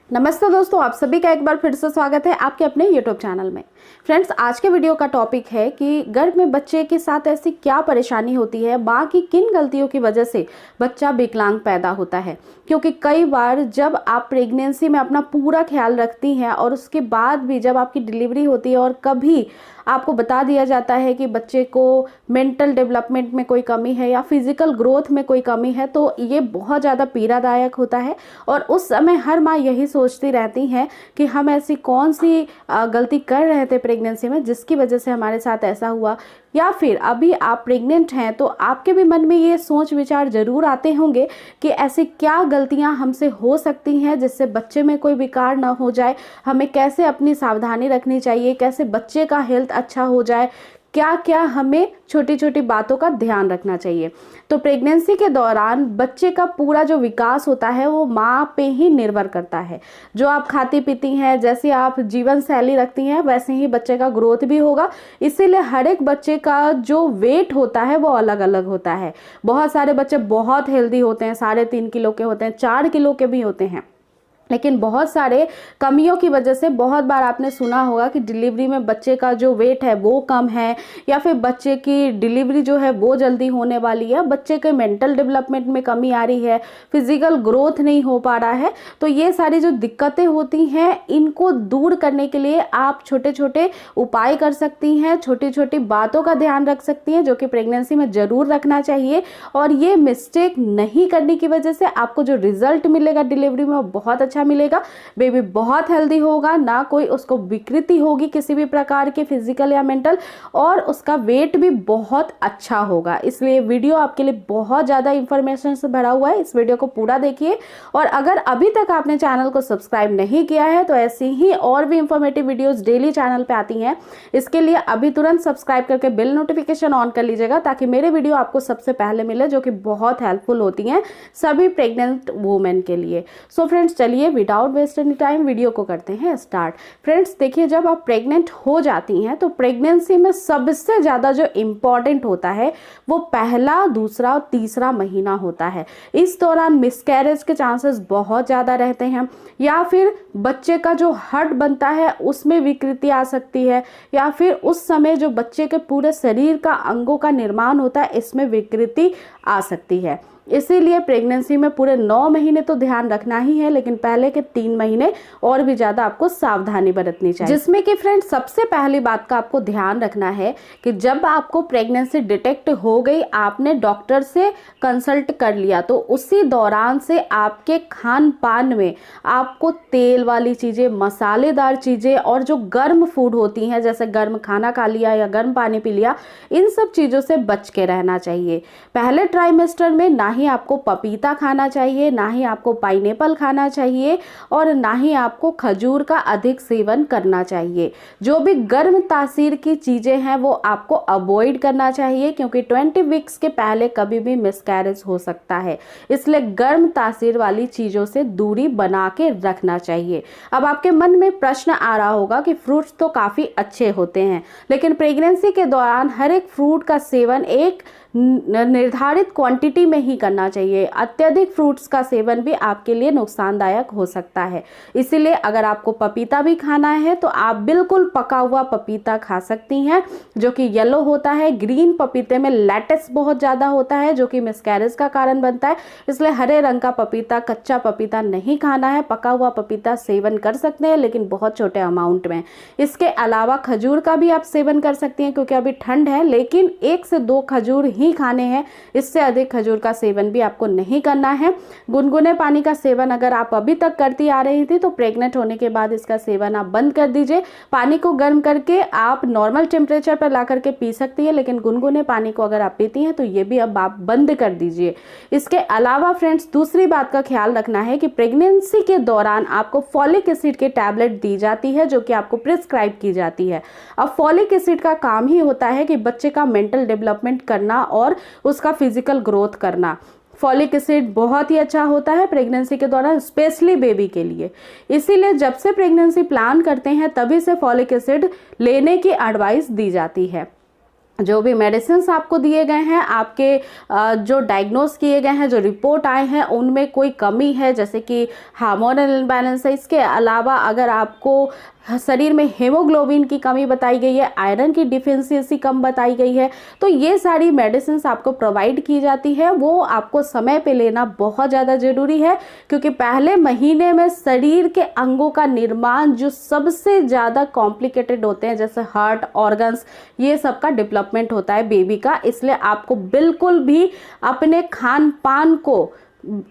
नमस्ते दोस्तों, आप सभी का एक बार फिर से स्वागत है आपके अपने YouTube चैनल में। फ्रेंड्स, आज के वीडियो का टॉपिक है कि गर्भ में बच्चे के साथ ऐसी क्या परेशानी होती है, माँ की किन गलतियों की वजह से बच्चा विकलांग पैदा होता है। क्योंकि कई बार जब आप प्रेगनेंसी में अपना पूरा ख्याल रखती हैं और उसके बाद भी जब आपकी डिलीवरी होती है और कभी आपको बता दिया जाता है कि बच्चे को मेंटल डेवलपमेंट में कोई कमी है या फिजिकल ग्रोथ में कोई कमी है, तो ये बहुत ज़्यादा पीड़ादायक होता है। और उस समय हर माँ यही सोचती रहती हैं कि हम ऐसी कौन सी गलती कर रहे थे प्रेगनेंसी में जिसकी वजह से हमारे साथ ऐसा हुआ। या फिर अभी आप प्रेग्नेंट हैं तो आपके भी मन में ये सोच विचार जरूर आते होंगे कि ऐसी क्या गलतियां हमसे हो सकती हैं जिससे बच्चे में कोई विकार ना हो जाए, हमें कैसे अपनी सावधानी रखनी चाहिए, कैसे बच्चे का हेल्थ अच्छा हो जाए, क्या क्या हमें छोटी छोटी बातों का ध्यान रखना चाहिए। तो प्रेगनेंसी के दौरान बच्चे का पूरा जो विकास होता है वो माँ पे ही निर्भर करता है। जो आप खाती पीती हैं, जैसे आप जीवन शैली रखती हैं, वैसे ही बच्चे का ग्रोथ भी होगा। इसीलिए हर एक बच्चे का जो वेट होता है वो अलग अलग होता है। बहुत सारे बच्चे बहुत हेल्दी होते हैं, 3.5 किलो के होते हैं, 4 किलो के भी होते हैं। लेकिन बहुत सारे कमियों की वजह से बहुत बार आपने सुना होगा कि डिलीवरी में बच्चे का जो वेट है वो कम है, या फिर बच्चे की डिलीवरी जो है वो जल्दी होने वाली है, बच्चे के मेंटल डेवलपमेंट में कमी आ रही है, फिजिकल ग्रोथ नहीं हो पा रहा है। तो ये सारी जो दिक्कतें होती हैं, इनको दूर करने के लिए आप छोटे छोटे उपाय कर सकती हैं, छोटी छोटी बातों का ध्यान रख सकती हैं, जो कि प्रेगनेंसी में ज़रूर रखना चाहिए। और ये मिस्टेक नहीं करने की वजह से आपको जो रिजल्ट मिलेगा डिलीवरी में वो बहुत अच्छा मिलेगा। बेबी बहुत हेल्दी होगा, ना कोई उसको विकृति होगी किसी भी प्रकार के फिजिकल या मेंटल, और उसका वेट भी बहुत अच्छा होगा। इसलिए वीडियो आपके लिए बहुत ज़्यादा इंफॉर्मेशन से भरा हुआ है। इस वीडियो को पूरा देखिए। और अगर अभी तक आपने चैनल को सब्सक्राइब नहीं किया है तो ऐसी ही और भी इंफॉर्मेटिव वीडियोस डेली चैनल पे आती हैं। इसके लिए अभी तुरंत सब्सक्राइब करके बेल नोटिफिकेशन ऑन कर लीजिएगा, ताकि मेरे वीडियो आपको सबसे पहले मिले, जो कि बहुत हेल्पफुल होती हैं सभी प्रेग्नेंट वुमेन के लिए। सो फ्रेंड्स, चलिए without waste any time video को करते हैं स्टार्ट। फ्रेंड्स देखिए, जब आप प्रेग्नेंट हो जाती हैं तो प्रेगनेंसी में सबसे ज़्यादा जो इम्पॉर्टेंट होता है वो पहला, दूसरा और तीसरा महीना होता है। इस दौरान मिसकैरेज के चांसेस बहुत ज़्यादा रहते हैं, या फिर बच्चे का जो हार्ट बनता है उसमें विकृति आ सकती है, या फिर उस समय जो बच्चे के पूरे शरीर का अंगों का निर्माण होता है इसमें विकृति आ सकती है। इसीलिए प्रेगनेंसी में पूरे 9 महीने तो ध्यान रखना ही है, लेकिन पहले के 3 महीने और भी ज़्यादा आपको सावधानी बरतनी चाहिए। जिसमें कि फ्रेंड्स सबसे पहली बात का आपको ध्यान रखना है कि जब आपको प्रेगनेंसी डिटेक्ट हो गई, आपने डॉक्टर से कंसल्ट कर लिया, तो उसी दौरान से आपके खान पान में आपको तेल वाली चीज़ें, मसालेदार चीज़ें और जो गर्म फूड होती हैं, जैसे गर्म खाना खा लिया या गर्म पानी पी लिया, इन सब चीज़ों से बच के रहना चाहिए। पहले ट्राइमेस्टर में ना ही आपको पपीता खाना चाहिए, ना ही आपको पाइनएप्पल खाना चाहिए, और ना ही आपको खजूर का अधिक सेवन करना चाहिए। जो भी गर्म तासीर की चीज़ें हैं वो आपको अवॉइड करना चाहिए, क्योंकि 20 वीक्स के पहले कभी भी मिसकैरेज हो सकता है। इसलिए गर्म तासीर वाली चीज़ों से दूरी बना के रखना चाहिए। अब आपके मन में प्रश्न आ रहा होगा कि फ्रूट्स तो काफ़ी अच्छे होते हैं, लेकिन प्रेगनेंसी के दौरान हर एक फ्रूट का सेवन एक निर्धारित क्वांटिटी में ही करना चाहिए। अत्यधिक फ्रूट्स का सेवन भी आपके लिए नुकसानदायक हो सकता है। इसीलिए अगर आपको पपीता भी खाना है तो आप बिल्कुल पका हुआ पपीता खा सकती हैं, जो कि येलो होता है। ग्रीन पपीते में लेटेक्स बहुत ज़्यादा होता है, जो कि मिसकैरेज का कारण बनता है। इसलिए हरे रंग का पपीता, कच्चा पपीता नहीं खाना है। पका हुआ पपीता सेवन कर सकते हैं, लेकिन बहुत छोटे अमाउंट में। इसके अलावा खजूर का भी आप सेवन कर सकती हैं, क्योंकि अभी ठंड है, लेकिन 1 से 2 खजूर ही खाने हैं। इससे अधिक खजूर का सेवन भी आपको नहीं करना है। गुनगुने पानी का सेवन अगर आप अभी तक करती आ रही थी तो प्रेग्नेंट होने के बाद इसका सेवन आप बंद कर दीजिए। पानी को गर्म करके आप नॉर्मल टेम्परेचर पर ला करके पी सकती है, लेकिन गुनगुने पानी को अगर आप पीती हैं तो ये भी अब आप बंद कर दीजिए। इसके अलावा फ्रेंड्स दूसरी बात का ख्याल रखना है कि प्रेगनेंसी के दौरान आपको फॉलिक एसिड की टैबलेट दी जाती है, जो कि आपको प्रिस्क्राइब की जाती है। अब फॉलिक एसिड का काम ही होता है कि बच्चे का मेंटल डेवलपमेंट करना और उसका फिजिकल ग्रोथ करना। फॉलिक एसिड बहुत ही अच्छा होता है प्रेगनेंसी के दौरान, स्पेशली बेबी के लिए। इसीलिए जब से प्रेगनेंसी प्लान करते हैं तभी से फॉलिक एसिड लेने की एडवाइस दी जाती है। जो भी मेडिसिन आपको दिए गए हैं, आपके जो डायग्नोस किए गए हैं, जो रिपोर्ट आए हैं, उनमें कोई कमी है जैसे कि हार्मोनल इम्बैलेंस है, इसके अलावा अगर आपको शरीर में हीमोग्लोबिन की कमी बताई गई है, आयरन की डिफिशियंसी कम बताई गई है, तो ये सारी मेडिसिन आपको प्रोवाइड की जाती है। वो आपको समय पे लेना बहुत ज़्यादा ज़रूरी है, क्योंकि पहले महीने में शरीर के अंगों का निर्माण जो सबसे ज़्यादा कॉम्प्लिकेटेड होते हैं, जैसे हार्ट, ऑर्गन्स, ये सब का डेवलपमेंट होता है बेबी का। इसलिए आपको बिल्कुल भी अपने खान पान को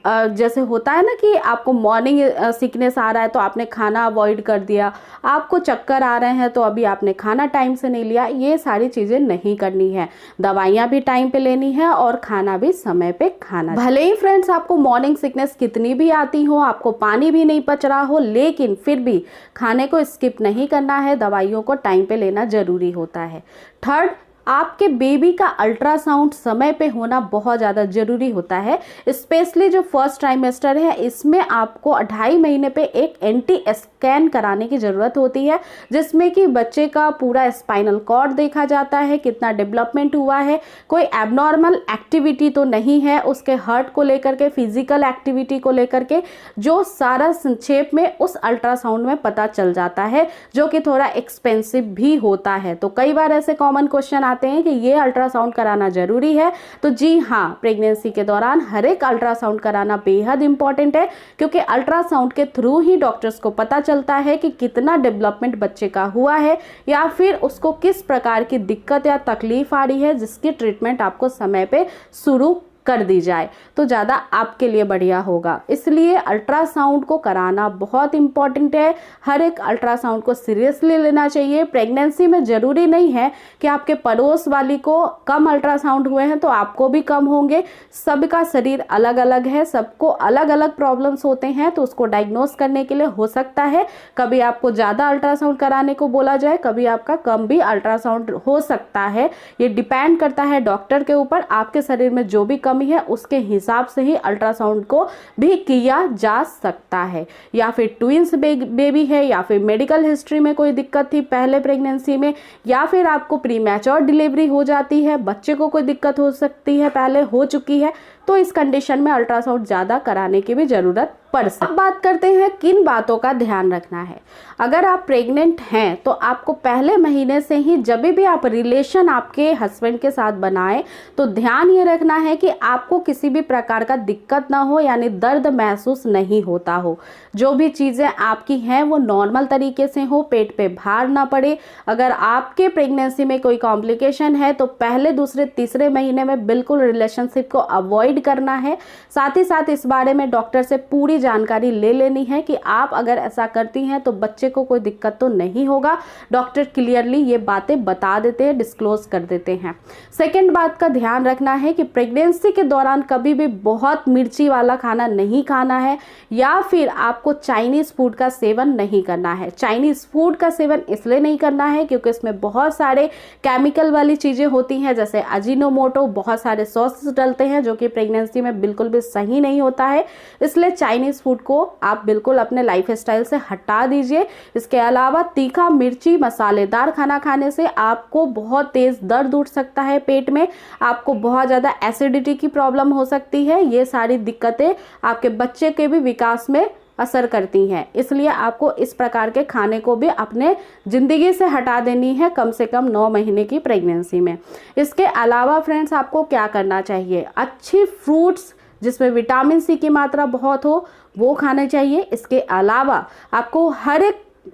जैसे होता है ना कि आपको मॉर्निंग सिकनेस आ रहा है तो आपने खाना अवॉइड कर दिया, आपको चक्कर आ रहे हैं तो अभी आपने खाना टाइम से नहीं लिया, ये सारी चीज़ें नहीं करनी है। दवाइयाँ भी टाइम पे लेनी है और खाना भी समय पे खाना। भले ही फ्रेंड्स आपको मॉर्निंग सिकनेस कितनी भी आती हो, आपको पानी भी नहीं पच रहा हो, लेकिन फिर भी खाने को स्किप नहीं करना है, दवाइयों को टाइम पे लेना ज़रूरी होता है। थर्ड, आपके बेबी का अल्ट्रासाउंड समय पे होना बहुत ज़्यादा ज़रूरी होता है। स्पेशली जो फर्स्ट ट्राइमेस्टर है, इसमें आपको 2.5 महीने पे एक एंटी स्कैन कराने की ज़रूरत होती है, जिसमें कि बच्चे का पूरा स्पाइनल कॉर्ड देखा जाता है, कितना डेवलपमेंट हुआ है, कोई एबनॉर्मल एक्टिविटी तो नहीं है उसके हार्ट को लेकर के, फिजिकल एक्टिविटी को लेकर के, जो सारा संक्षेप में उस अल्ट्रासाउंड में पता चल जाता है, जो कि थोड़ा एक्सपेंसिव भी होता है। तो कई बार ऐसे कॉमन क्वेश्चन हैं कि ये अल्ट्रासाउंड कराना जरूरी है। तो जी हाँ, प्रेगनेंसी के दौरान हर एक अल्ट्रासाउंड कराना बेहद इंपॉर्टेंट है, क्योंकि अल्ट्रासाउंड के थ्रू ही डॉक्टर्स को पता चलता है कि कितना डेवलपमेंट बच्चे का हुआ है, या फिर उसको किस प्रकार की दिक्कत या तकलीफ आ रही है, जिसकी ट्रीटमेंट आपको समय पे शुरू कर दी जाए तो ज़्यादा आपके लिए बढ़िया होगा। इसलिए अल्ट्रासाउंड को कराना बहुत इम्पॉर्टेंट है। हर एक अल्ट्रासाउंड को सीरियसली लेना चाहिए। प्रेगनेंसी में ज़रूरी नहीं है कि आपके पड़ोस वाली को कम अल्ट्रासाउंड हुए हैं तो आपको भी कम होंगे। सबका शरीर अलग अलग है, सबको अलग अलग प्रॉब्लम्स होते हैं, तो उसको डायग्नोस करने के लिए हो सकता है कभी आपको ज़्यादा अल्ट्रासाउंड कराने को बोला जाए, कभी आपका कम भी अल्ट्रासाउंड हो सकता है। ये डिपेंड करता है डॉक्टर के ऊपर। आपके शरीर में जो भी है उसके हिसाब से ही अल्ट्रासाउंड को भी किया जा सकता है। या फिर ट्विंस बेबी है, या फिर मेडिकल हिस्ट्री में कोई दिक्कत थी पहले प्रेगनेंसी में, या फिर आपको प्रीमैच्योर डिलीवरी हो जाती है, बच्चे को कोई दिक्कत हो सकती है, पहले हो चुकी है, तो इस कंडीशन में अल्ट्रासाउंड ज़्यादा कराने की भी ज़रूरत पड़ सकती है। अब बात करते हैं किन बातों का ध्यान रखना है। अगर आप प्रेग्नेंट हैं तो आपको पहले महीने से ही जब भी आप रिलेशन आपके हस्बैंड के साथ बनाएं तो ध्यान ये रखना है कि आपको किसी भी प्रकार का दिक्कत ना हो, यानी दर्द महसूस नहीं होता हो। जो भी चीज़ें आपकी हैं वो नॉर्मल तरीके से हो, पेट पे भार ना पड़े। अगर आपके प्रेगनेंसी में कोई कॉम्प्लिकेशन है तो पहले, दूसरे, तीसरे महीने में बिल्कुल रिलेशनशिप को अवॉइड करना है। साथ ही साथ इस बारे में डॉक्टर से पूरी जानकारी ले लेनी है कि आप अगर ऐसा करती हैं तो बच्चे को कोई दिक्कत तो नहीं होगा। डॉक्टर क्लियरली ये बातें बता देते हैं, डिस्क्लोज कर देते हैं। सेकेंड बात का ध्यान रखना है कि प्रेगनेंसी के दौरान कभी भी बहुत मिर्ची वाला खाना नहीं खाना है, या फिर आपको चाइनीज फूड का सेवन नहीं करना है। चाइनीज फूड का सेवन इसलिए नहीं करना है क्योंकि इसमें बहुत सारे केमिकल वाली चीजें होती हैं, जैसे अजीनोमोटो, बहुत सारे सॉसेस डलते हैं, जो कि प्रेगनेंसी में बिल्कुल भी सही नहीं होता है। इसलिए चाइनीज फूड को आप बिल्कुल अपने लाइफ स्टाइल से हटा दीजिए। इसके अलावा तीखा, मिर्ची, मसालेदार खाना खाने से आपको बहुत तेज दर्द उठ सकता है पेट में, आपको बहुत ज़्यादा एसिडिटी की प्रॉब्लम हो सकती है। ये सारी दिक्कतें आपके बच्चे के भी विकास में असर करती हैं। इसलिए आपको इस प्रकार के खाने को भी अपने ज़िंदगी से हटा देनी है, कम से कम 9 महीने की प्रेगनेंसी में। इसके अलावा फ्रेंड्स, आपको क्या करना चाहिए? अच्छी फ्रूट्स जिसमें विटामिन सी की मात्रा बहुत हो वो खाने चाहिए। इसके अलावा आपको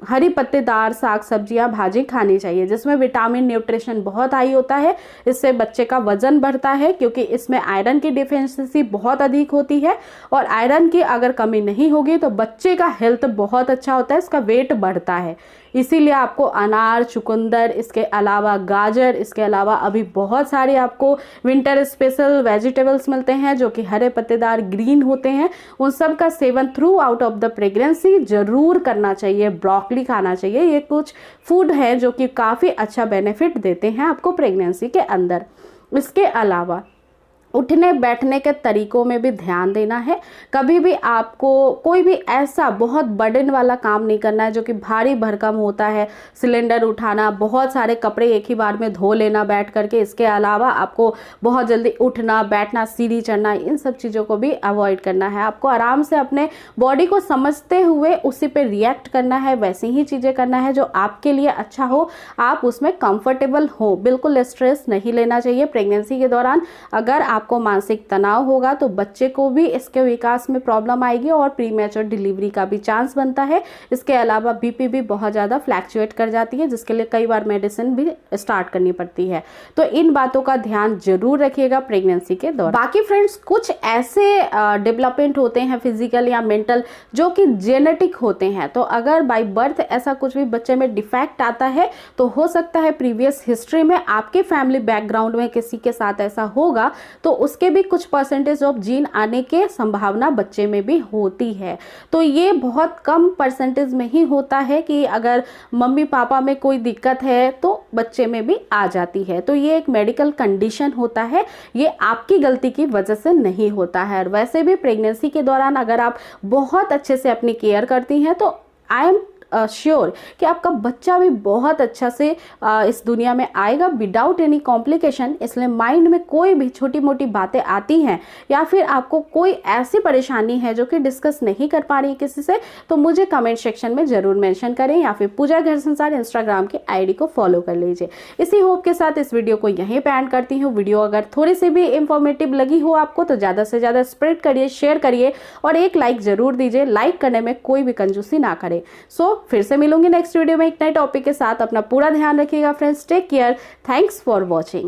हरी पत्तेदार साग सब्जियां, भाजी खानी चाहिए, जिसमें विटामिन, न्यूट्रिशन बहुत हाई होता है। इससे बच्चे का वजन बढ़ता है, क्योंकि इसमें आयरन की डिफिशियंसी बहुत अधिक होती है, और आयरन की अगर कमी नहीं होगी तो बच्चे का हेल्थ बहुत अच्छा होता है, इसका वेट बढ़ता है। इसीलिए आपको अनार, चुकंदर, इसके अलावा गाजर, इसके अलावा अभी बहुत सारे आपको विंटर स्पेशल वेजिटेबल्स मिलते हैं जो कि हरे पत्तेदार ग्रीन होते हैं, उन सब का seven through out of the pregnancy जरूर करना चाहिए। ब्रोकली खाना चाहिए। ये कुछ फूड है जो कि काफ़ी अच्छा बेनिफिट देते हैं आपको प्रेगनेंसी के अंदर। इसके अलावा उठने बैठने के तरीकों में भी ध्यान देना है। कभी भी आपको कोई भी ऐसा बहुत बर्डन वाला काम नहीं करना है जो कि भारी भरकम होता है, सिलेंडर उठाना, बहुत सारे कपड़े एक ही बार में धो लेना बैठ करके। इसके अलावा आपको बहुत जल्दी उठना बैठना, सीढ़ी चढ़ना, इन सब चीज़ों को भी अवॉइड करना है। आपको आराम से अपने बॉडी को समझते हुए उसी पे रिएक्ट करना है, वैसी ही चीज़ें करना है जो आपके लिए अच्छा हो, आप उसमें कंफर्टेबल हो। बिल्कुल स्ट्रेस नहीं लेना चाहिए प्रेगनेंसी के दौरान। अगर आपको मानसिक तनाव होगा तो बच्चे को भी इसके विकास में प्रॉब्लम आएगी और प्रीमेच्योर डिलीवरी का भी चांस बनता है। इसके अलावा बीपी भी बहुत ज़्यादा फ्लैक्चुएट कर जाती है, जिसके लिए कई बार मेडिसिन भी स्टार्ट करनी पड़ती है। तो इन बातों का ध्यान जरूर रखिएगा प्रेगनेंसी के दौरान। बाकी फ्रेंड्स, कुछ ऐसे डेवलपमेंट होते हैं फिजिकल या मेंटल जो कि जेनेटिक होते हैं। तो अगर बाय बर्थ ऐसा कुछ भी बच्चे में डिफेक्ट आता है तो हो सकता है प्रीवियस हिस्ट्री में आपके फैमिली बैकग्राउंड में किसी के साथ ऐसा होगा, तो उसके भी कुछ परसेंटेज ऑफ जीन आने के संभावना बच्चे में भी होती है। तो ये बहुत कम परसेंटेज में ही होता है कि अगर मम्मी पापा में कोई दिक्कत है तो बच्चे में भी आ जाती है। तो ये एक मेडिकल कंडीशन होता है, ये आपकी गलती की वजह से नहीं होता है। और वैसे भी प्रेगनेंसी के दौरान अगर आप बहुत अच्छे से अपनी केयर करती हैं तो आई एम श्योर कि आपका बच्चा भी बहुत अच्छा से इस दुनिया में आएगा विदाउट एनी कॉम्प्लिकेशन। इसलिए माइंड में कोई भी छोटी मोटी बातें आती हैं या फिर आपको कोई ऐसी परेशानी है जो कि डिस्कस नहीं कर पा रही है किसी से, तो मुझे कमेंट सेक्शन में ज़रूर मेंशन करें या फिर पूजा घर संसार इंस्टाग्राम की आईडी को फॉलो कर लीजिए। इसी होप के साथ इस वीडियो को यहीं पे एंड करती हूँ। वीडियो अगर थोड़ी सी भी इंफॉर्मेटिव लगी हो आपको तो ज़्यादा से ज़्यादा स्प्रेड करिए, शेयर करिए और एक लाइक ज़रूर दीजिए। लाइक करने में कोई भी कंजूसी ना करें। फिर से मिलूंगी नेक्स्ट वीडियो में एक नए टॉपिक के साथ। अपना पूरा ध्यान रखिएगा friends. Take care. Thanks for watching.